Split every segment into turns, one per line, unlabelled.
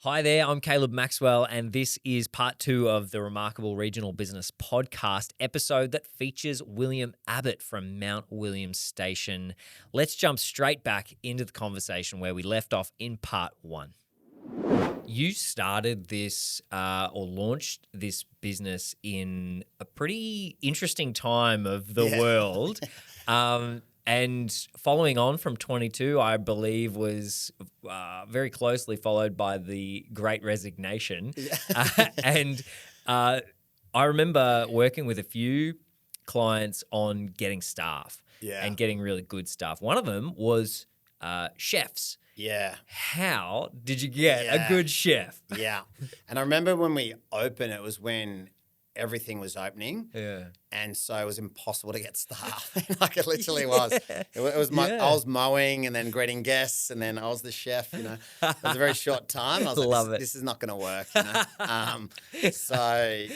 Hi there, I'm Caleb Maxwell, and this is part 2 of the Remarkable Regional Business Podcast episode that features William Abbott from Mount William Station. Let's jump straight back into the conversation where we left off in part 1. You started this or launched this business in a pretty interesting time of the world. And following on from 22, I believe, was very closely followed by the Great Resignation. I remember working with a few clients on getting staff and getting really good staff. One of them was chefs.
Yeah.
How did you get a good chef?
Yeah. And I remember when we opened, it was when everything was opening.
Yeah.
And so it was impossible to get staff. Like it literally was. It was I was mowing and then greeting guests and then I was the chef, It was a very short time. I was like, this is not going to work, So,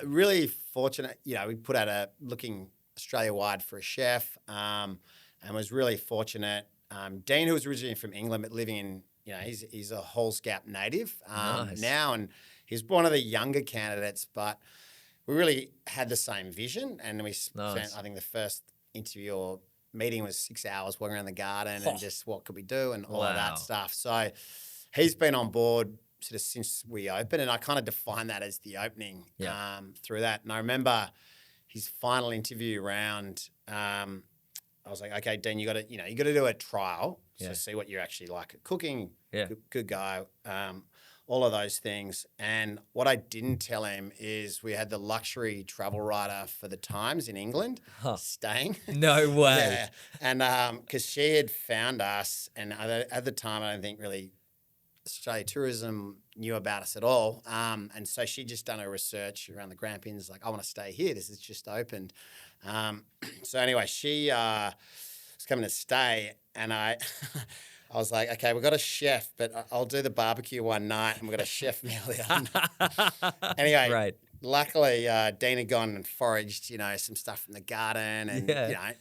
really fortunate. We put out looking Australia-wide for a chef and was really fortunate. Dean, who was originally from England but living in, he's a Holsgap native now, and he's one of the younger candidates, but we really had the same vision, and we spent, I think the first interview or meeting was 6 hours walking around the garden and just what could we do and all of that stuff. So he's been on board sort of since we opened, and I kind of define that as the opening through that. And I remember his final interview round, I was like, okay, Dean, you got to do a trial to see what you're actually like at cooking.
Yeah.
Good guy. All of those things. And what I didn't tell him is we had the luxury travel writer for the Times in England staying.
No way.
Yeah. And because she had found us, and at the time, I don't think really Australia Tourism knew about us at all. And so she just done her research around the Grampians, like, I want to stay here. This has just opened. So anyway, she was coming to stay, and I was like, okay, we've got a chef, but I'll do the barbecue one night, and we've got a chef meal the other night. Anyway, luckily, Dean had gone and foraged, some stuff from the garden, and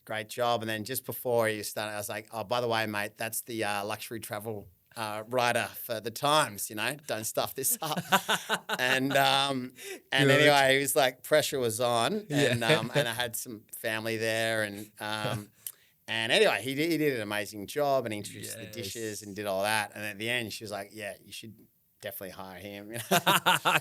great job. And then just before he started, I was like, oh, by the way, mate, that's the luxury travel writer for the Times, don't stuff this up. And anyway, he was like, pressure was on, and I had some family there, and anyway, he did an amazing job and introduced the dishes and did all that. And at the end, she was like, yeah, you should definitely hire him.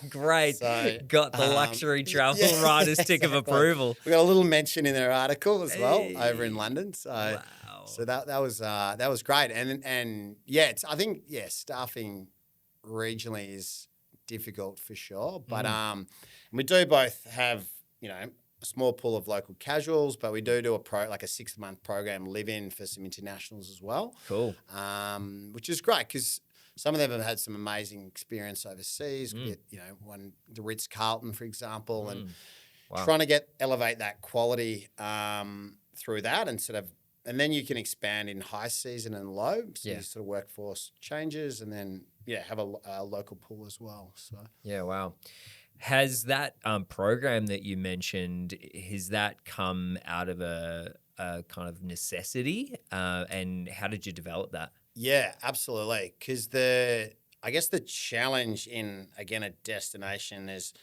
Great. So, got the luxury travel writer's tick of approval.
We got a little mention in their article as well over in London. So, so that was great. And I think staffing regionally is difficult for sure. But we do both have, a small pool of local casuals, but we do a 6-month program live-in for some internationals as well.
Cool.
Which is great because some of them have had some amazing experience overseas. The Ritz-Carlton, for example, and trying to elevate that quality through that and then you can expand in high season and low. So you sort of workforce changes and then have a local pool as well. So
wow. Has that program that you mentioned, has that come out of a kind of necessity? And how did you develop that?
Yeah, absolutely. Because the challenge in, again, a destination is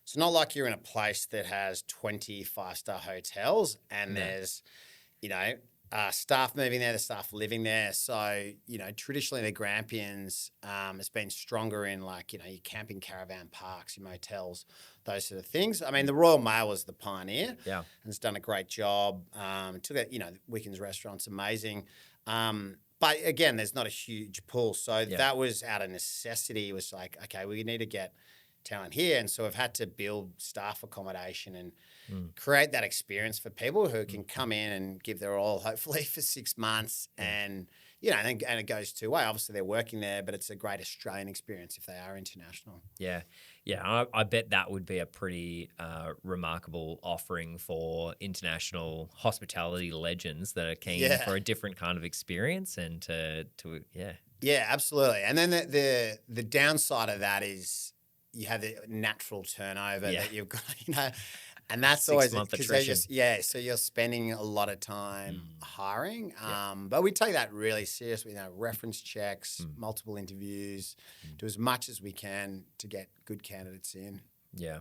it's not like you're in a place that has 20 5-star hotels and there's, staff moving there, the staff living there. So, traditionally the Grampians has been stronger in your camping caravan parks, your motels, those sort of things. I mean, the Royal Mail was the pioneer and has done a great job. Took it, Wickens restaurant's amazing. But again, there's not a huge pool. So that was out of necessity. It was like, okay, we need to get talent here. And so we've had to build staff accommodation and create that experience for people who can come in and give their all, hopefully, for 6 months. And, and it goes two way. Obviously, they're working there, but it's a great Australian experience if they are international.
Yeah. Yeah, I bet that would be a pretty remarkable offering for international hospitality legends that are keen for a different kind of experience and to.
Yeah, absolutely. And then the downside of that is you have the natural turnover that you've got, And that's
6
always
month
because
attrition.
so you're spending a lot of time hiring.
Yeah.
But we take that really seriously. Reference checks, multiple interviews, do as much as we can to get good candidates in.
Yeah.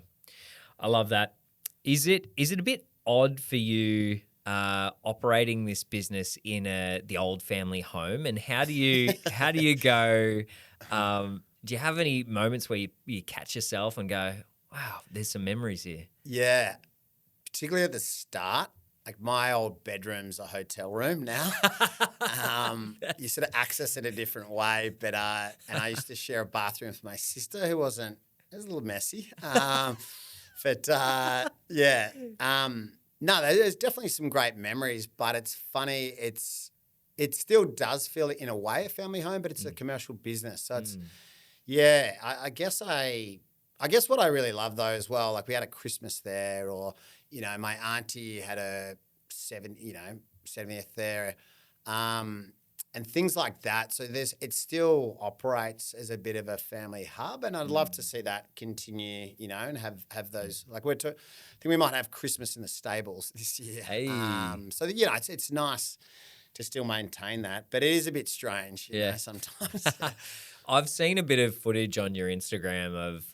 I love that. Is it a bit odd for you operating this business in the old family home? And how do you go? Do you have any moments where you catch yourself and go, "Wow, there's some memories here"?
Yeah, particularly at the start. Like my old bedroom's a hotel room now. You sort of access it a different way, but and I used to share a bathroom with my sister who it was a little messy. But yeah, no, there's definitely some great memories, but it's funny. It still does feel in a way a family home, but it's a commercial business. So it's, yeah, I guess what I really love though as well, like we had a Christmas there, or, my auntie had a 70th there. And things like that. So it still operates as a bit of a family hub, and I'd love to see that continue, and have those. Like I think we might have Christmas in the stables this year.
Hey.
So it's nice to still maintain that, but it is a bit strange, you know, sometimes.
I've seen a bit of footage on your Instagram of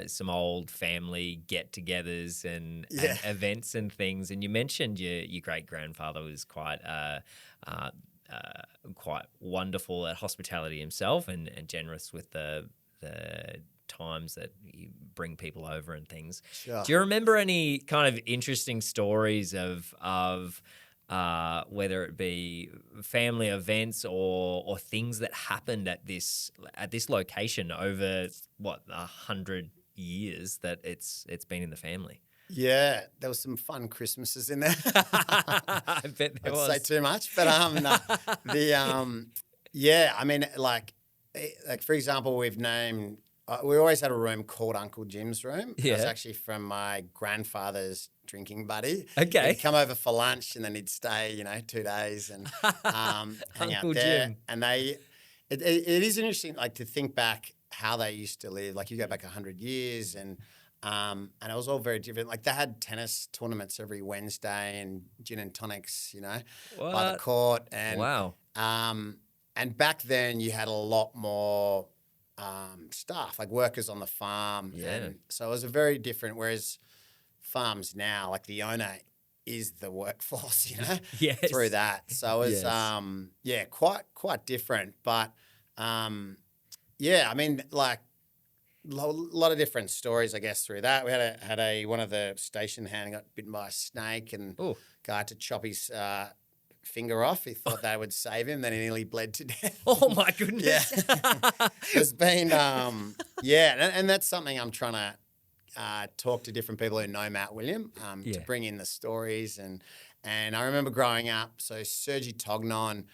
some old family get-togethers and events and things, and you mentioned your great-grandfather was quite wonderful at hospitality himself and generous with the times that you bring people over and things.
Sure.
Do you remember any kind of interesting stories of whether it be family events or things that happened at this location over 100 years that it's been in the family?
Yeah, there was some fun Christmases in there.
I bet there was.
I'd say too much, but no, yeah, I mean, like for example, we've named. We always had a room called Uncle Jim's room.
Yeah.
It was actually from my grandfather's drinking buddy.
Okay.
He'd come over for lunch and then he'd stay, 2 days and hang out
Uncle
there.
Jim.
And it is interesting, like to think back how they used to live. Like you go back 100 years and it was all very different. Like they had tennis tournaments every Wednesday and gin and tonics, by the court. And
Wow.
And back then you had a lot more staff, like workers on the farm.
Yeah.
And so it was a very different, whereas farms now, like the owner is the workforce,
Yes.
through that. So it was, quite different. But, yeah, I mean, like a lot of different stories, I guess, through that. We had one of the station hand got bitten by a snake and guy had to chop his finger off. He thought that would save him. Then he nearly bled to death.
Oh my goodness.
Yeah. There's been, and that's something I'm trying to talk to different people who know Matt William to bring in the stories. And I remember growing up, so Sergi Tognon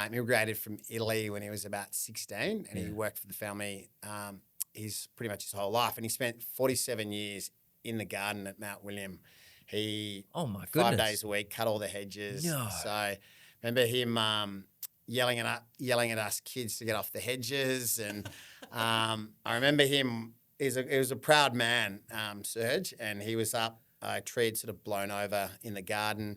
immigrated from Italy when he was about 16 and he worked for the family pretty much his whole life. And he spent 47 years in the garden at Mount William. He,
oh my goodness,
5 days a week, cut all the hedges.
No.
So remember him yelling at us kids to get off the hedges. And I remember him, he was a proud man, Serge, and he was up, a tree had sort of blown over in the garden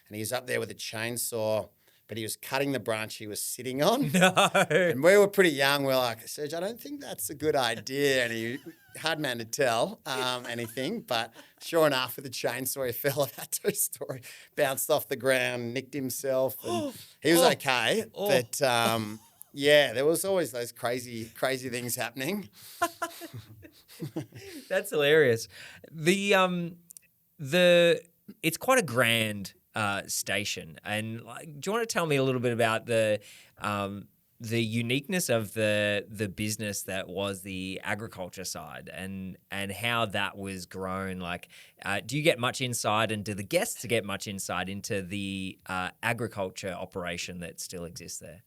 and he was up there with a chainsaw, but he was cutting the branch he was sitting on.
No.
And we were pretty young. We were like, Serge, I don't think that's a good idea. And he, hard man to tell anything, but sure enough, with the chainsaw, he fell off that 2-story, bounced off the ground, nicked himself. And he was okay. But there was always those crazy things happening.
That's hilarious. It's quite a grand station, and do you want to tell me a little bit about the uniqueness of the business that was the agriculture side and how that was grown? Like, do you get much insight, and do the guests get much insight into the agriculture operation that still exists there?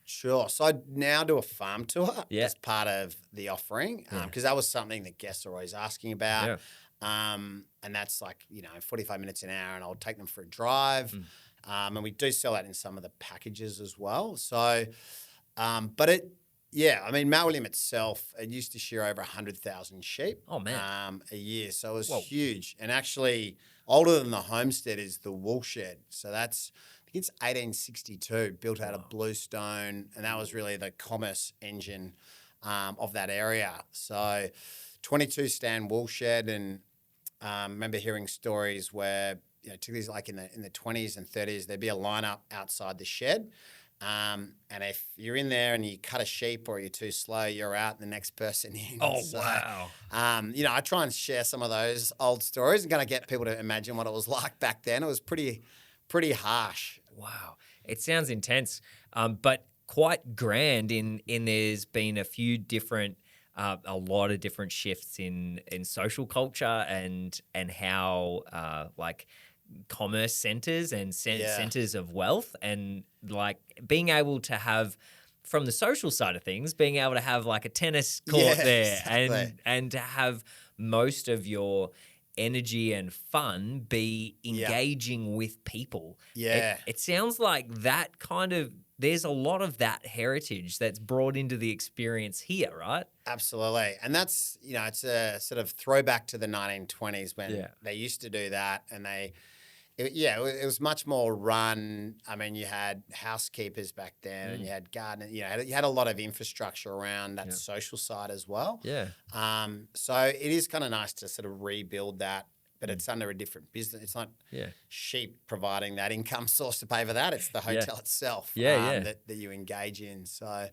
Sure. So I now do a farm tour as part of the offering because that was something that guests are always asking about.
Yeah.
And that's like, 45 minutes an hour and I'll take them for a drive. And we do sell that in some of the packages as well. So, but Yeah, I mean, Mount William itself, it used to shear over 100,000 sheep
Oh, man.
a year. So it was
Whoa.
huge. And actually, older than the homestead is the wool shed. So that's, I think it's 1862, built out
Wow.
of bluestone. And that was really the commerce engine of that area. So 22 stand wool shed. And remember hearing stories where, particularly like in the 20s and 30s, there'd be a lineup outside the shed. And if you're in there and you cut a sheep or you're too slow, you're out and the next person in.
Oh,
So,
wow.
I try and share some of those old stories and kind of get people to imagine what it was like back then. It was pretty harsh.
Wow. It sounds intense, but quite grand in there's been a few different a lot of different shifts in social culture and how like commerce centers and centers of wealth, and like being able to have, from the social side of things, being able to have like a tennis court there,
Exactly.
and to have most of your energy and fun be engaging with people.
Yeah.
It sounds like that kind of, there's a lot of that heritage that's brought into the experience here, right?
Absolutely. And that's, it's a sort of throwback to the 1920s when
Yeah.
they used to do that. And it was much more run. I mean, you had housekeepers back then and you had garden, you had a lot of infrastructure around that social side as well.
Yeah.
So it is kind of nice to sort of rebuild that, but it's under a different business. It's not sheep providing that income source to pay for that. It's the hotel itself that you engage in. So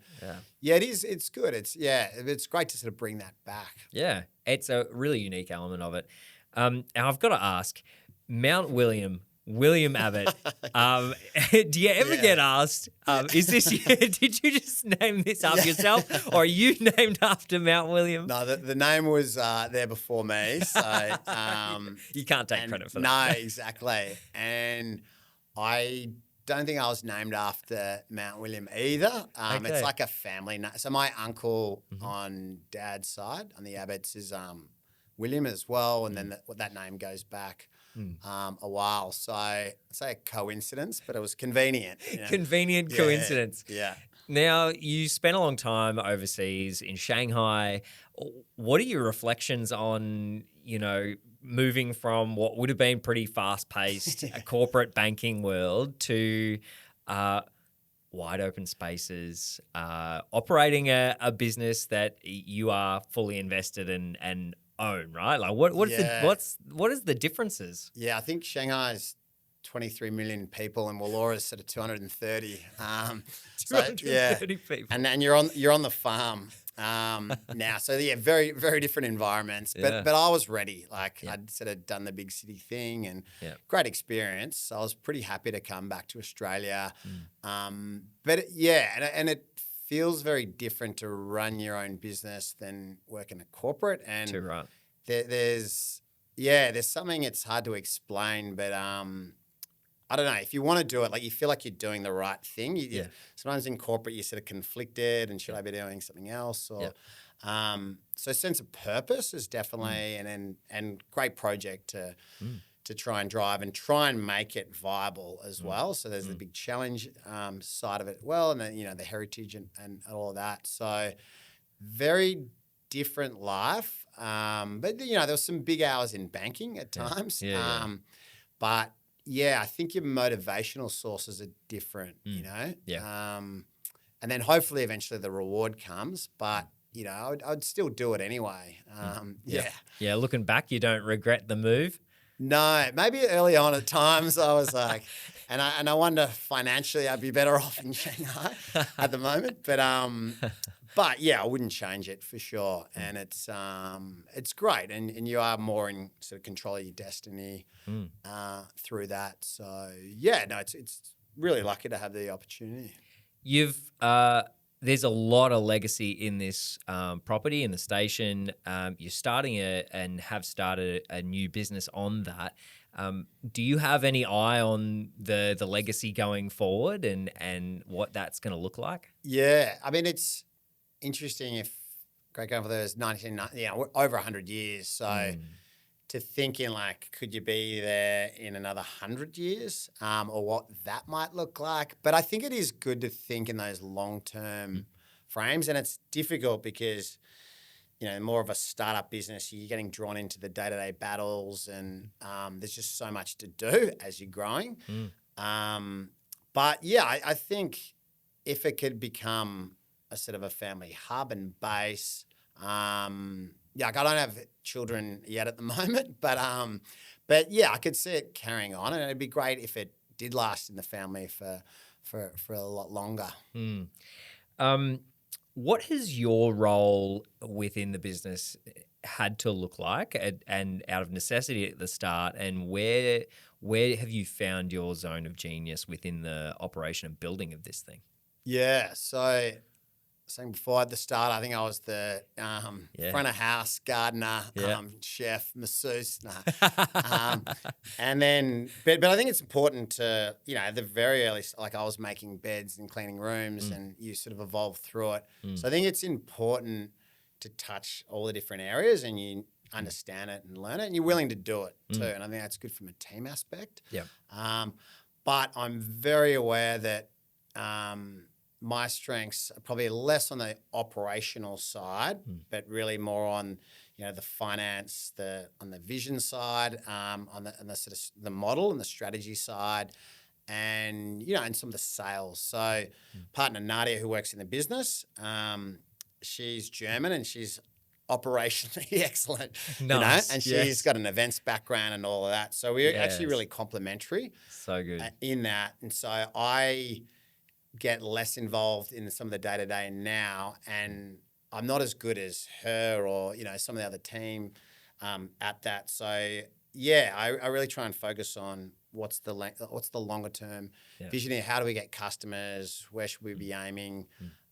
it is. It's good. It's great to sort of bring that back.
Yeah, it's a really unique element of it. Now I've got to ask, Mount William Abbott. Do you ever get asked, is this, did you just name this up yourself, or are you named after Mount William?
No, the name was there before me. So
you can't take credit for that.
No, exactly. And I don't think I was named after Mount William either. It's like a family name. So my uncle on dad's side, on the Abbotts, is William as well. And then that name goes back a while. So I'd say a coincidence, but it was convenient.
Convenient coincidence.
Yeah.
Now, you spent a long time overseas in Shanghai. What are your reflections on, moving from what would have been pretty fast-paced a corporate banking world to wide open spaces, operating a business that you are fully invested in and own, right? Like what is the differences?
Yeah, I think Shanghai's 23 million people and Wallora's sort of 230.
230 people.
And you're on the farm now. So very, very different environments. But I was ready. I'd sort of done the big city thing and great experience. So I was pretty happy to come back to Australia. And it feels very different to run your own business than work in a corporate. And
Too right.
there's something it's hard to explain, but I don't know. If you want to do it, you feel like you're doing the right thing. Sometimes in corporate, you're sort of conflicted and should I be doing something else? Or so sense of purpose is definitely and great project to try and drive and try and make it viable as well. So there's the big challenge side of it and then, the heritage and all of that. So very different life. But, there was some big hours in banking at times. But, I think your motivational sources are different, and then hopefully eventually the reward comes. But, I'd still do it anyway.
Yeah, looking back, you don't regret the move?
No, maybe early on at times I was like, and I wonder financially I'd be better off in Shanghai at the moment, but I wouldn't change it for sure. And it's great, and you are more in sort of control of your destiny through that. So it's really lucky to have the opportunity.
You've there's a lot of legacy in this property, in the station. You're starting and have started a new business on that. Do you have any eye on the legacy going forward and what that's going to look like?
Yeah, I mean, it's interesting. If great grandfather is 1990, over 100 years. So to thinking could you be there in another 100 years, or what that might look like? But I think it is good to think in those long-term frames, and it's difficult because more of a startup business, you're getting drawn into the day-to-day battles, and there's just so much to do as you're growing. But yeah, I think if it could become a sort of a family hub and base, I don't have children yet at the moment, but yeah, I could see it carrying on, and it'd be great if it did last in the family for a lot longer.
What has your role within the business had to look like, and out of necessity at the start, and where have you found your zone of genius within the operation and building of this thing?
Yeah, so saying before at the start, I think I was the front of house gardener, chef, masseuse, and then, but I think it's important to, at the very early, like I was making beds and cleaning rooms, and you sort of evolve through it. So I think it's important to touch all the different areas, and you understand it and learn it, and you're willing to do it too. And I think that's good from a team aspect.
Yeah.
But I'm very aware that my strengths are probably less on the operational side, but really more on, the finance, on the vision side, on the sort of the model and the strategy side, and and some of the sales. So, partner Nadia, who works in the business, she's German and she's operationally excellent,
Nice.
and she's got an events background and all of that. So we're actually really complementary.
So good
in that, and so I get less involved in some of the day-to-day now, and I'm not as good as her or some of the other team at that. So yeah, I really try and focus on what's the longer term vision here. How do we get customers? Where should we be aiming?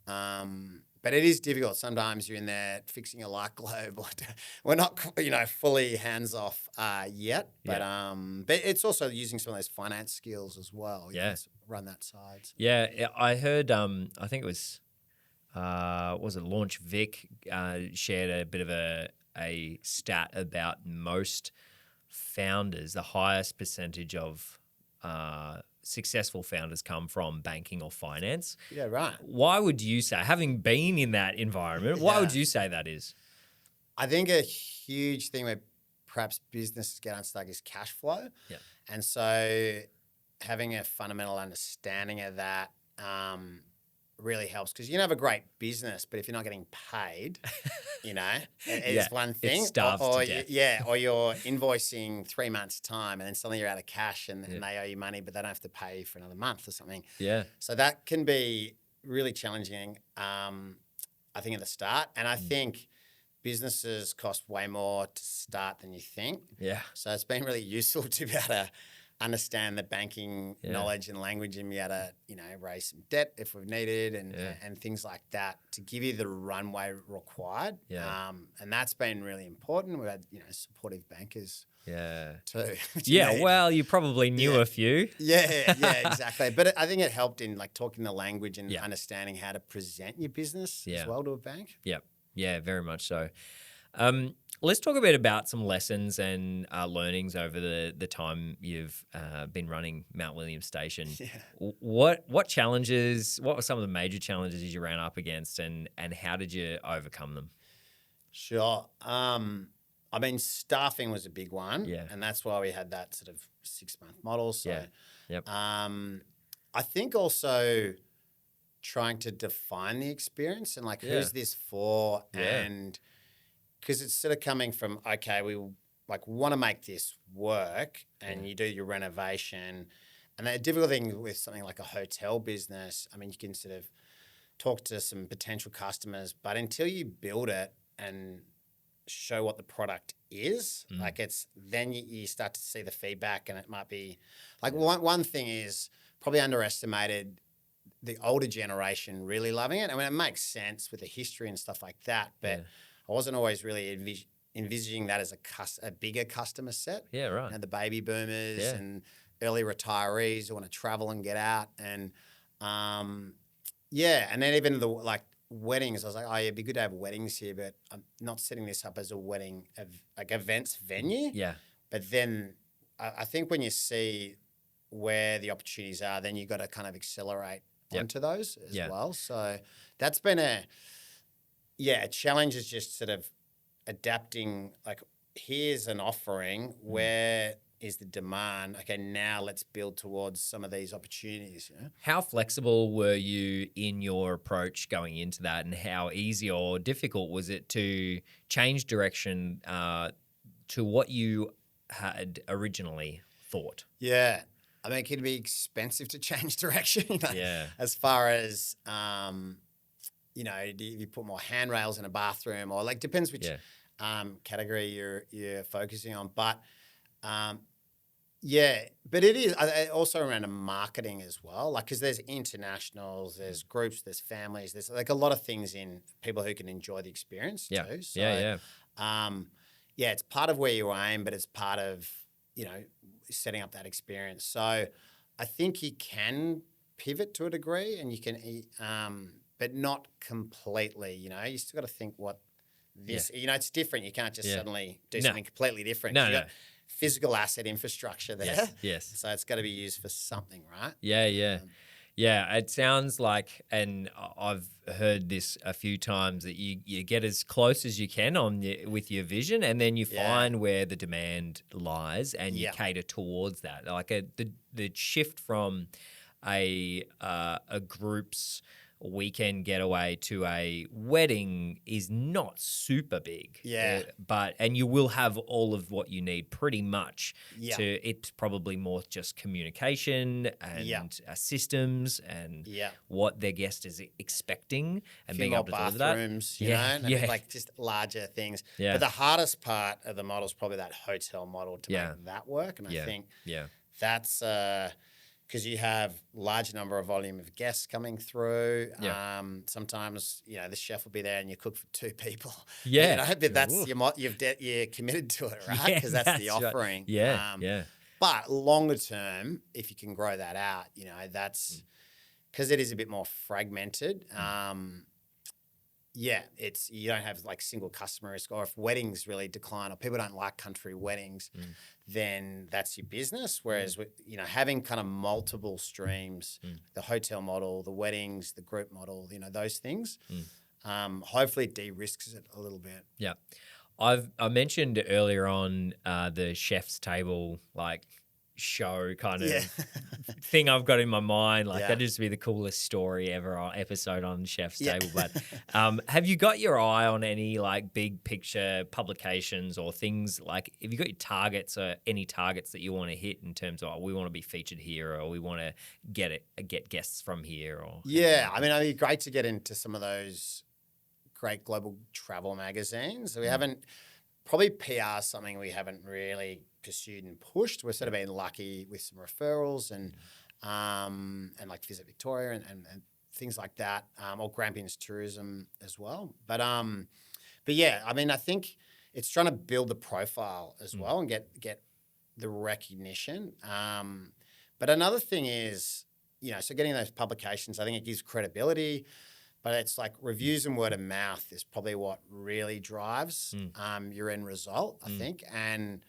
But it is difficult. Sometimes you're in there fixing a light globe. We're not, fully hands off yet. But it's also using some of those finance skills as well. To run that side.
Yeah, I heard. I think it was it Launch Vic shared a bit of a stat about most founders, the highest percentage of successful founders come from banking or finance.
Yeah, right.
Why would you say, having been in that environment, why would you say that is?
I think a huge thing where perhaps businesses get unstuck is cash flow.
Yeah.
And so having a fundamental understanding of that really helps, because you can have a great business, but if you're not getting paid, it's one thing.
It starves to death.
Or you're invoicing 3 months' time and then suddenly you're out of cash and they owe you money, but they don't have to pay you for another month or something.
Yeah.
So that can be really challenging, I think, at the start. And I think businesses cost way more to start than you think.
Yeah.
So it's been really useful to be able to understand the banking knowledge and language, and be able to, raise some debt if we've needed, and things like that to give you the runway required. Yeah. And that's been really important. We've had, supportive bankers.
Yeah.
Too.
Well, you probably knew a few.
Yeah, exactly. But I think it helped in talking the language and understanding how to present your business as well to a bank.
Yep. Yeah, very much so. Let's talk a bit about some lessons and learnings over the time you've been running Mount William Station. Yeah. What were some of the major challenges you ran up against, and how did you overcome them?
Sure. Staffing was a big one. Yeah. And that's why we had that sort of 6-month model. So,
Yep.
I think also trying to define the experience and who's this for, and because it's sort of coming from, okay, we want to make this work, and you do your renovation. And the difficult thing with something like a hotel business, you can sort of talk to some potential customers, but until you build it and show what the product is, then you start to see the feedback, and it might be one thing is probably underestimated, the older generation really loving it. It makes sense with the history and stuff like that, but I wasn't always really envisaging that as a bigger customer set.
Yeah, right.
The baby boomers and early retirees who want to travel and get out. And, and then even the weddings, I was like, it'd be good to have weddings here, but I'm not setting this up as a wedding, events venue.
Yeah.
But then I think when you see where the opportunities are, then you've got to kind of accelerate onto those as
Yeah.
well. So that's been a challenge is just sort of adapting, like, here's an offering, where is the demand? Okay, now let's build towards some of these opportunities.
How flexible were you in your approach going into that, and how easy or difficult was it to change direction to what you had originally thought?
Yeah. I mean, it can be expensive to change direction,
Yeah.
as far as, do you put more handrails in a bathroom, or like depends which category you're focusing on. But but it is also around marketing as well. Like, because there's internationals, there's groups, there's families, there's like a lot of things in people who can enjoy the experience too. So, it's part of where you aim, but it's part of, setting up that experience. So I think you can pivot to a degree, and you can, but not completely. You still got to think what this. It's different. You can't just suddenly do something completely different.
No,
You got physical asset infrastructure there.
Yes.
So it's got to be used for something, right?
Yeah, it sounds like, and I've heard this a few times, that you get as close as you can with your vision, and then you find where the demand lies, and you cater towards that. Like the shift from a group's weekend getaway to a wedding is not super big. And you will have all of what you need pretty much. It's probably more just communication and systems and what their guest is expecting, and being able to deliver that.
Bathrooms, like just larger things. But the hardest part of the model is probably that hotel model to make that work. And I think that's because you have large number of volume of guests coming through. Sometimes, the chef will be there and you cook for 2 people. But that's you're committed to it, right? Because that's the offering.
Right.
But longer term, if you can grow that out, that's because it is a bit more fragmented. It's you don't have like single customer risk, or if weddings really decline or people don't like country weddings, then that's your business. Whereas having kind of multiple streams, the hotel model, the weddings, the group model, those things, hopefully de-risks it a little bit.
Yeah, I mentioned earlier on the chef's table show kind of thing I've got in my mind. That'd just be the coolest story ever episode on Chef's Table. But have you got your eye on any big picture publications or things? Have you got your targets or any targets that you want to hit in terms of, we want to be featured here, or we want to get guests from here? Or
I mean, it'd be great to get into some of those great global travel magazines. We haven't, probably PR is something we haven't really pursued and pushed. We've sort of been lucky with some referrals and like Visit Victoria and things like that, or Grampians Tourism as well. But I mean, I think it's trying to build the profile as well and get the recognition. But another thing is, so getting those publications, I think it gives credibility. But it's like reviews and word of mouth is probably what really drives your end result, I think. And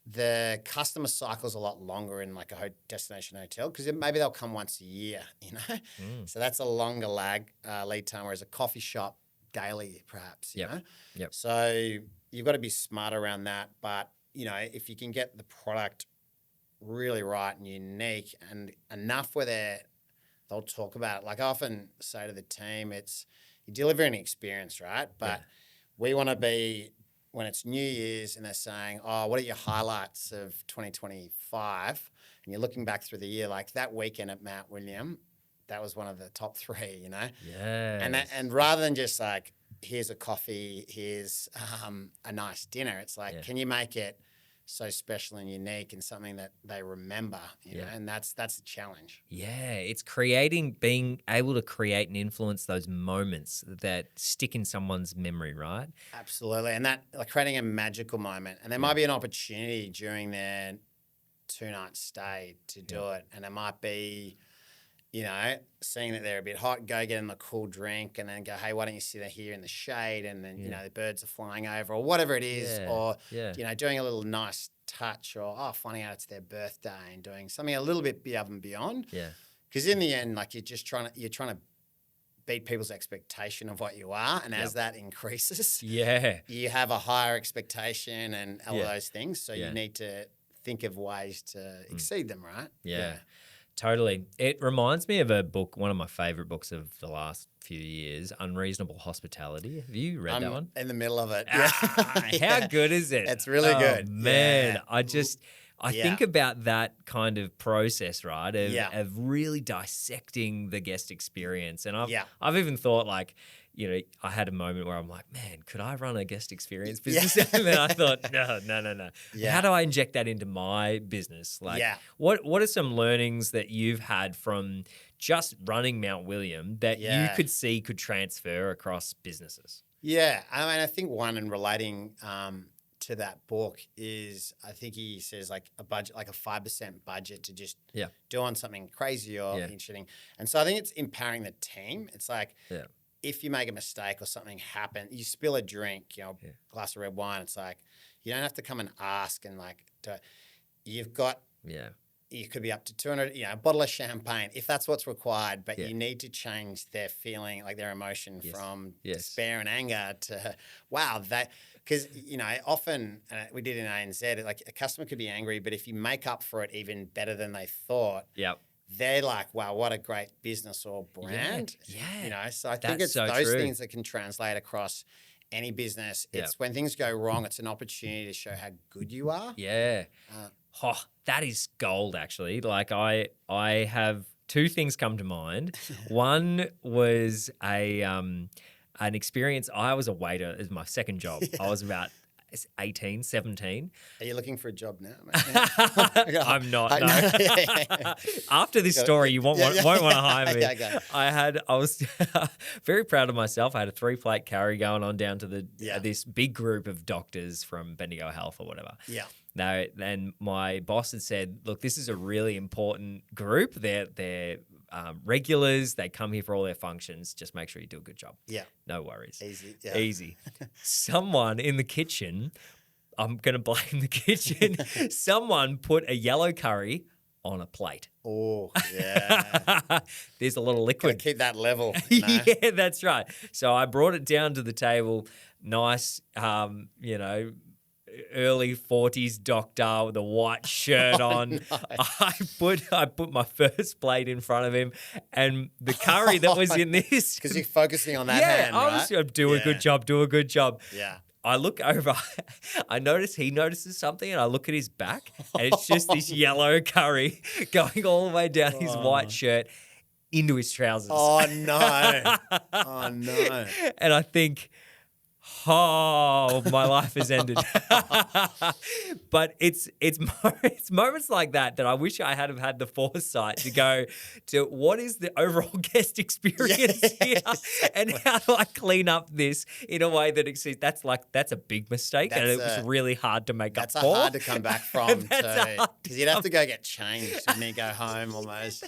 the customer cycle is a lot longer in like a destination hotel, because maybe they'll come once a year, So that's a longer lead time, whereas a coffee shop daily, perhaps, you know. So you've got to be smart around that. But, if you can get the product really right and unique and enough where they'll talk about it. Like I often say to the team, you're delivering an experience, right? But we want to be, when it's New Year's and they're saying, oh, what are your highlights of 2025? And you're looking back through the year, like that weekend at Mount William, that was one of the top 3, And rather than just like, here's a coffee, here's a nice dinner, it's like, can you make it so special and unique and something that they remember, you know, and that's a challenge.
Yeah, it's being able to create and influence those moments that stick in someone's memory, right?
Absolutely. And that, like, creating a magical moment. And there might be an opportunity during their 2-night stay to do it. And it might be, you know, seeing that they're a bit hot, go get them a cool drink and then go, hey, why don't you sit here in the shade? And then, you know, the birds are flying over or whatever it is. Or, you know, doing a little nice touch or, finding out it's their birthday and doing something a little bit above and beyond. Because in the end, like you're trying to beat people's expectation of what you are, and as that increases, you have a higher expectation and all those things. So you need to think of ways to exceed them, right?
Yeah. Totally. It reminds me of a book, one of my favorite books of the last few years, Unreasonable Hospitality. Have you read that one?
In the middle of it.
How good is it?
It's really good.
Man, I think about that kind of process, right? Of really dissecting the guest experience. And I've even thought like, I had a moment where I'm like, man, could I run a guest experience business? And then I thought, no. Yeah. How do I inject that into my business? Like, what are some learnings that you've had from just running Mount William that you could see could transfer across businesses? Yeah,
I mean, I think one in relating to that book is, I think he says like a budget, like a 5% budget to just do on something crazy or interesting. And so I think it's empowering the team. It's like, if you make a mistake or something happens, you spill a drink, glass of red wine, it's like, you don't have to come and ask and like, you've got, you could be up to 200, a bottle of champagne, if that's what's required, but you need to change their feeling, like their emotion from despair and anger to, wow, that, because, often, we did in ANZ, like a customer could be angry, but if you make up for it even better than they thought, they're like, wow, what a great business or brand. So I think it's those things that can translate across any business. It's when things go wrong, it's an opportunity to show how good you are.
That is gold, actually. Like I have two things come to mind. One was an experience. I was a waiter as my second job. I was about 18, 17.
Are you looking for a job now?
I'm not, no. After this story, you won't want to hire me. I was very proud of myself. I had a 3-plate carry going on down to this big group of doctors from Bendigo Health or whatever. No, and my boss had said, look, this is a really important group. They're regulars. They come here for all their functions. Just make sure you do a good job. No worries. Easy. Someone in the kitchen, I'm going to blame the kitchen. Someone put a yellow curry on a plate.
Oh, yeah.
There's a lot of liquid.
Gotta keep that level.
Yeah, that's right. So I brought it down to the table. Nice, early 40s doctor with a white shirt on. I put my first plate in front of him, and the curry that was in this,
because you're focusing on that hand, right?
I was going to do a good job.
Yeah.
I look over, he notices something, and I look at his back, and it's just this yellow curry going all the way down his white shirt into his trousers.
Oh, no.
And I think, oh, my life has ended. But it's moments like that I wish I had have had the foresight to go to what is the overall guest experience here, and how do I clean up this in a way that exceeds. That's a big mistake, and it was really hard to make up for.
That's hard to come back from, because you'd have to go get changed and then go home almost.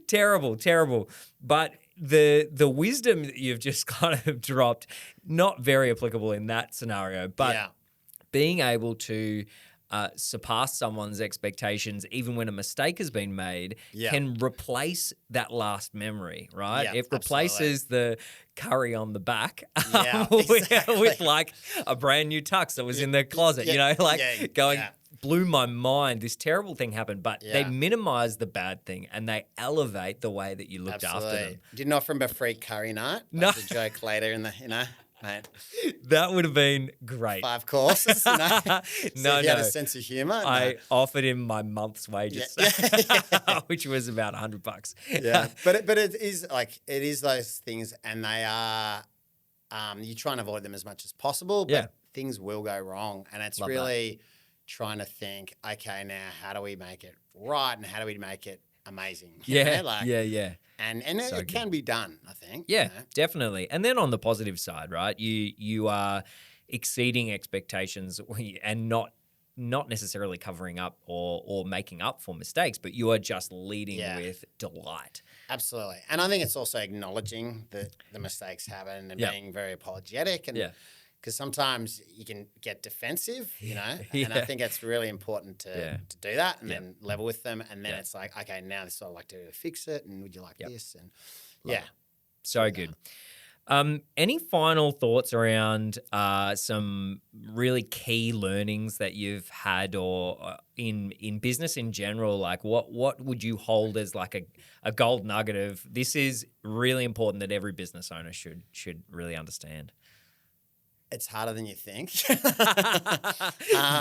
Terrible. But the wisdom that you've just kind of dropped, not very applicable in that scenario, but being able to surpass someone's expectations even when a mistake has been made can replace that last memory, right? It replaces the curry on the back with like a brand new tux that was in the closet, blew my mind. This terrible thing happened, but they minimize the bad thing and they elevate the way that you looked after them.
Didn't offer him a free curry night.
No.
That's a joke later in the, mate.
That would have been great.
5 courses,
No,
he had a sense of humor.
I offered him my month's wages, which was about $100.
Yeah, but it is those things, and they are. You try and avoid them as much as possible, but things will go wrong, and it's trying to think, okay, now how do we make it right, and how do we make it amazing? And it can be done, I think.
Yeah, definitely. And then on the positive side, right, you are exceeding expectations and not necessarily covering up or making up for mistakes, but you are just leading with delight.
Absolutely. And I think it's also acknowledging that the mistakes happen and being very apologetic and because sometimes you can get defensive, you know,
Yeah.
and I think it's really important to do that and
Yep.
then level with them. And then
Yep.
it's like, okay, now this is what I'd like to do to fix it. And would you like this? And
Love
yeah.
it. So good. Any final thoughts around some really key learnings that you've had or in business in general? Like what would you hold as like a gold nugget of this is really important that every business owner should really understand?
It's harder than you think.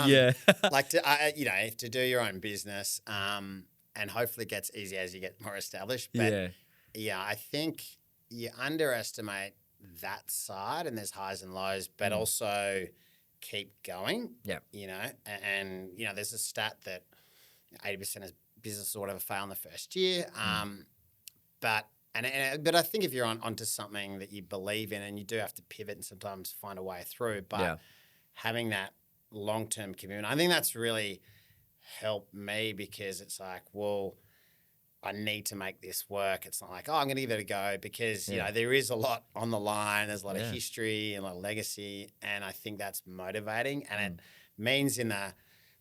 Yeah.
Like to do your own business, and hopefully it gets easier as you get more established. But yeah, I think you underestimate that side, and there's highs and lows, but also keep going.
Yeah.
You know, and you know, there's a stat that 80% of businesses or whatever fail in the first year. But I think if you're onto something that you believe in, and you do have to pivot and sometimes find a way through, but having that long-term commitment, I think that's really helped me, because it's like, well, I need to make this work. It's not like, oh, I'm going to give it a go, because you know there is a lot on the line. There's a lot of history and a lot of legacy, and I think that's motivating. And it means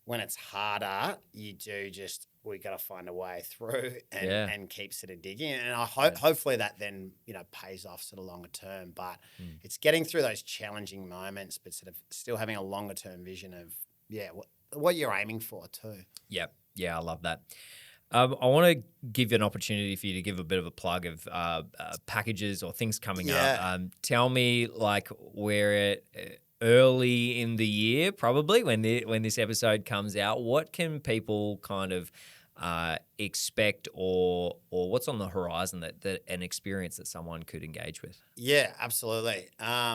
when it's harder, you do just we got to find a way through and keep sort of digging. And I hopefully that then pays off sort of longer term. But it's getting through those challenging moments, but sort of still having a longer term vision of what you're aiming for too.
Yep. Yeah, I love that. I want to give you an opportunity for you to give a bit of a plug of packages or things coming up. Tell me, like, where early in the year, probably when this episode comes out, what can people kind of expect, or what's on the horizon that an experience that someone could engage with?
Yeah, absolutely. I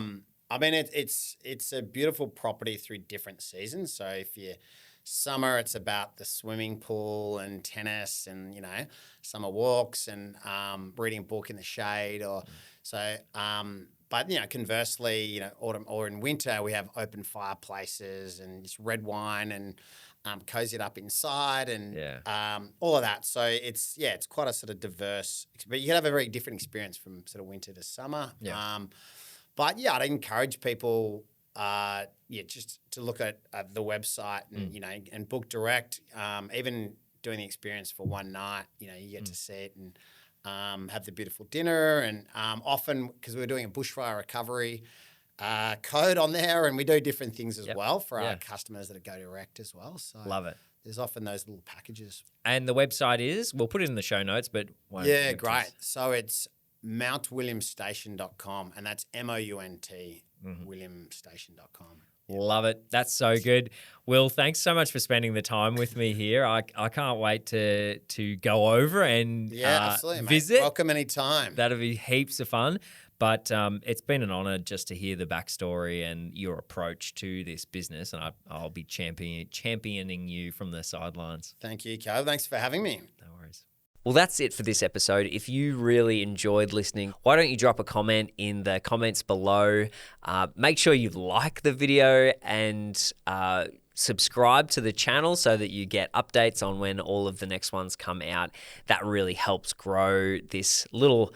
mean, it's a beautiful property through different seasons. So if you summer, it's about the swimming pool and tennis and, summer walks and reading a book in the shade but, conversely, autumn or in winter, we have open fireplaces and just red wine and cozy it up inside and all of that. So it's quite a sort of diverse, but you can have a very different experience from sort of winter to summer.
Yeah.
But yeah, I'd encourage people just to look at the website and, and book direct, even doing the experience for one night, you get to see it and have the beautiful dinner. And often, because we're doing a bushfire recovery code on there, and we do different things as well for our customers that go direct as well. So
love it.
There's often those little packages.
And the website is, we'll put it in the show notes, but
great. So it's mountwilliamstation.com, and that's MOUNT, williamstation.com.
Love it. That's so good. Will, thanks so much for spending the time with me here. I can't wait to go over and
absolutely,
visit.
Mate. Welcome anytime.
That'll be heaps of fun. But it's been an honour just to hear the backstory and your approach to this business, and I'll be championing you from the sidelines.
Thank you, Cal. Thanks for having me.
No worries. Well, that's it for this episode. If you really enjoyed listening, why don't you drop a comment in the comments below? Make sure you like the video and subscribe to the channel so that you get updates on when all of the next ones come out. That really helps grow this little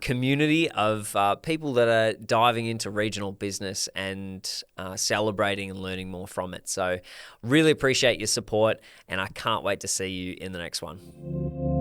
community of people that are diving into regional business and celebrating and learning more from it. So really appreciate your support, and I can't wait to see you in the next one.